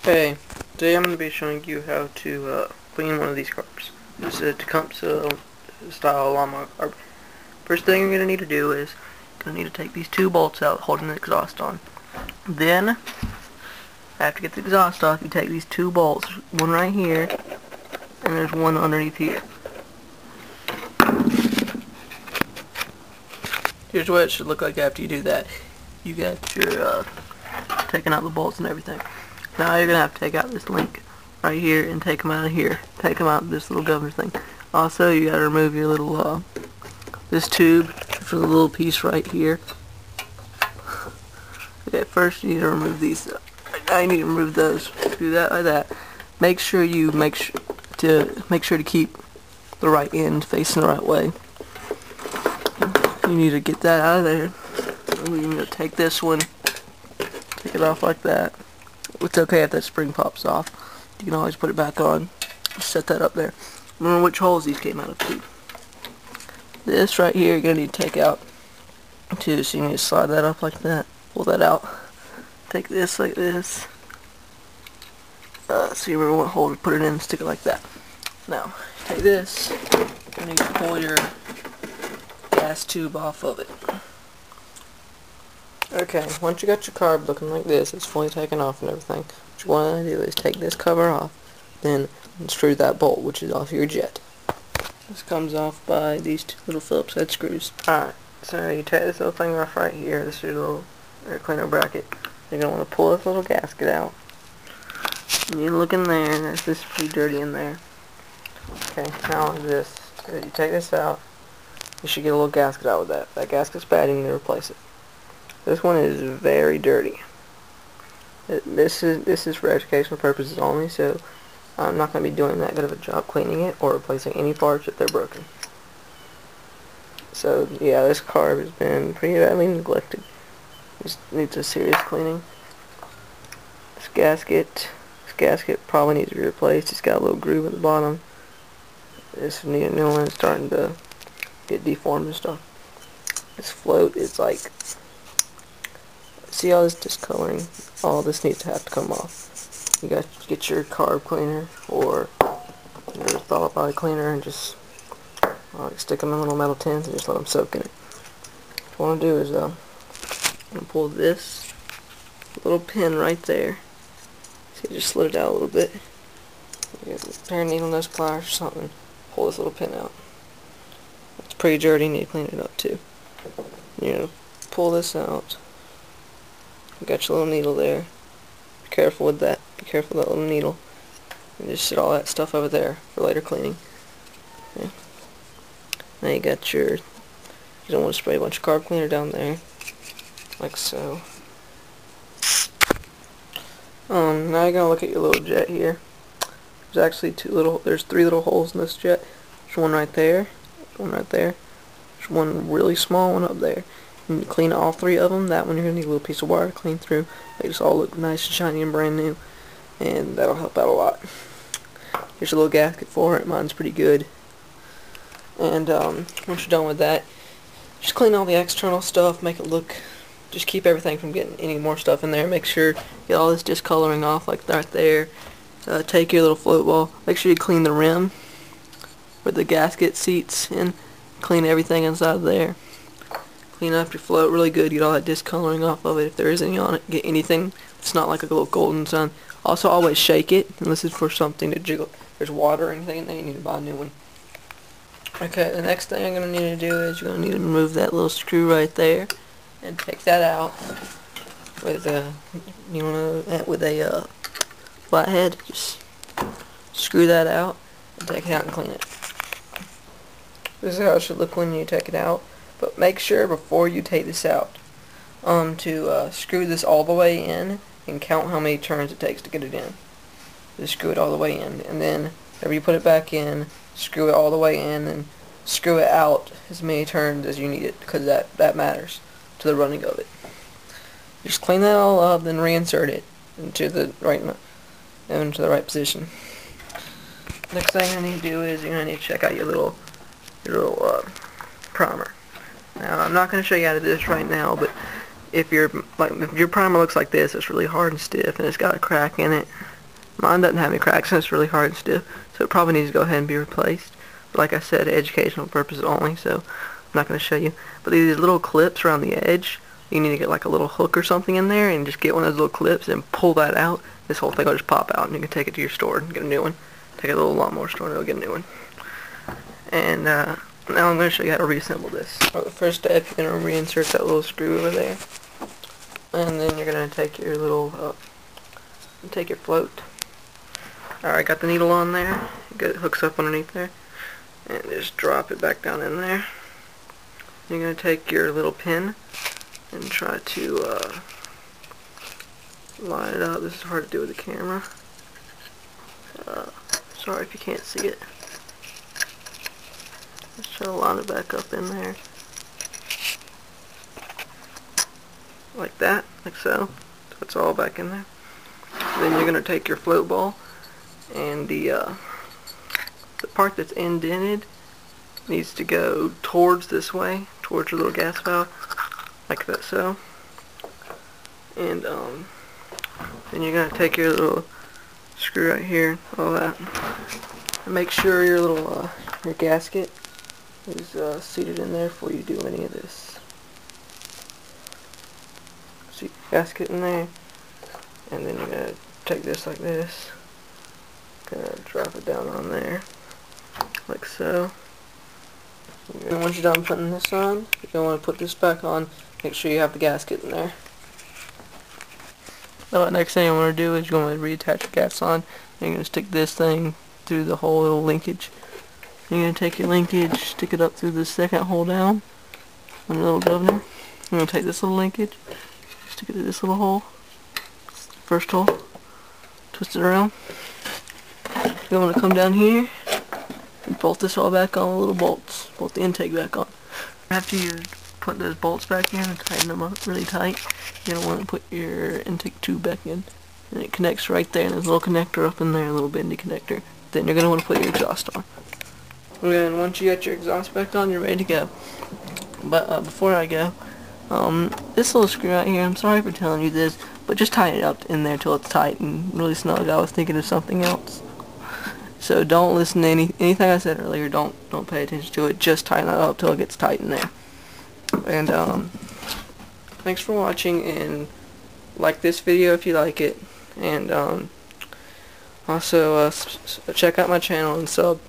Okay, today I'm going to be showing you how to clean one of these carbs. This is a tecumseh style lawnmower carb. First thing you're going to need to do is you're going to need to take these two bolts out holding the exhaust on. Then, after you get the exhaust off, you take these two bolts, one right here, and there's one underneath here. Here's what it should look like after you do that. You got your, taking out the bolts and everything. Now you're going to have to take out this link right here and take them out of here. Take them out of this little governor thing. Also, you got to remove your little, this tube for the little piece right here. Okay, first you need to remove these. Now you need to remove those. Do that like that. Make sure to keep the right end facing the right way. You need to get that out of there. We're going to take this one, take it off like that. It's okay if that spring pops off. You can always put it back on. Just set that up there. Remember which holes these came out of too. This right here you're going to need to take out too, so you need to slide that up like that. Pull that out. Take this like this. So you remember what hole to put it in and stick it like that. Now, take this. You need to pull your gas tube off of it. Okay, once you got your carb looking like this, it's fully taken off and everything, what you want to do is take this cover off, then unscrew that bolt, which is off your jet. This comes off by these two little Phillips head screws. Alright, so you take this little thing off right here, this is your little air cleaner bracket. You're going to want to pull this little gasket out. And you look in there, and this is pretty dirty in there. Okay, now this, so you take this out, you should get a little gasket out with that. That gasket's bad, you need to replace it. This one is very dirty. This is for educational purposes only, so I'm not going to be doing that good of a job cleaning it or replacing any parts if they're broken. So yeah, this carb has been pretty badly neglected. Just needs a serious cleaning. This gasket probably needs to be replaced. It's got a little groove at the bottom. This needs a new one. It's starting to get deformed and stuff. This float is like, see all this discoloring? All this needs to have to come off. You got to get your carb cleaner or your thaw body cleaner and just stick them in little metal tins and just let them soak in it. What I want to do is I'm going to pull this little pin right there. See, just slid it out a little bit. You get a pair of needle nose pliers or something. Pull this little pin out. It's pretty dirty. You need to clean it up too. You're going to pull this out. You got your little needle there. Be careful with that. Be careful with that little needle. And just set all that stuff over there for later cleaning. Okay. Now you got your, you don't want to spray a bunch of carb cleaner down there. Like so. Now you're gonna look at your little jet here. There's actually there's three little holes in this jet. There's one right there. One right there. There's one really small one up there. And you clean all three of them. That one you're going to need a little piece of wire to clean through. They just all look nice and shiny and brand new. And that'll help out a lot. Here's a little gasket for it. Mine's pretty good. And once you're done with that, just clean all the external stuff. Make it look, just keep everything from getting any more stuff in there. Make sure you get all this discoloring off like right there. Take your little float ball. Make sure you clean the rim where the gasket seats in. Clean everything inside of there. Clean up your float really good. Get all that discoloring off of it if there is any on it. Get anything. It's not like a little golden sun. Also, always shake it unless it's for something to jiggle. If there's water or anything, then you need to buy a new one. Okay, the next thing I'm going to need to do is you're going to need to remove that little screw right there and take that out with a flathead. Just screw that out and take it out and clean it. This is how it should look when you take it out. But make sure before you take this out to screw this all the way in and count how many turns it takes to get it in. Just screw it all the way in, and then whenever you put it back in, screw it all the way in and screw it out as many turns as you need it, because that matters to the running of it. Just clean that all up, then reinsert it into the right position. Next thing I need to do is you're going to need to check out your little primer. Now, I'm not going to show you how to do this right now, but if your primer looks like this, it's really hard and stiff, and it's got a crack in it, Mine doesn't have any cracks and it's really hard and stiff, so it probably needs to go ahead and be replaced. But like I said, educational purposes only, so I'm not going to show you. But these little clips around the edge, you need to get like a little hook or something in there and just get one of those little clips and pull that out. This whole thing will just pop out and you can take it to your store and get a new one. Take it to a little lawnmower store and it'll get a new one. And now I'm going to show you how to reassemble this. For the first step, you're going to reinsert that little screw over there. And then you're going to take your little, take your float. Alright, got the needle on there. It hooks up underneath there. And just drop it back down in there. You're going to take your little pin and try to line it up. This is hard to do with the camera. Sorry if you can't see it. Just try to line it back up in there. Like that, like so. So it's all back in there. Then you're going to take your float ball and the part that's indented needs to go towards this way, towards your little gas valve, like that, so. And then you're gonna take your little screw right here, all that, and make sure your little your gasket is seated in there before you do any of this. Seat your gasket in there, and then you're gonna take this like this. Gonna drop it down on there, like so. And once you're done putting this on, you're going to want to put this back on. Make sure you have the gasket in there. Now the next thing you want to do is you're going to reattach the gas on. And you're going to stick this thing through the whole little linkage. You're going to take your linkage, stick it up through the second hole down on your little governor. You're going to take this little linkage, stick it through this little hole, first hole, twist it around. You're going to come down here and bolt this all back on with little bolts. Bolt the intake back on. After you put those bolts back in and tighten them up really tight, you're going to want to put your intake tube back in. And it connects right there, and there's a little connector up in there, a little bendy connector. Then you're going to want to put your exhaust on. And once you get your exhaust back on, you're ready to go. But before I go, this little screw right here, I'm sorry for telling you this, but just tighten it up in there till it's tight and really snug. I was thinking of something else. So don't listen to anything I said earlier. Don't pay attention to it. Just tighten it up till it gets tight in there. And thanks for watching, and like this video if you like it. And also check out my channel and sub.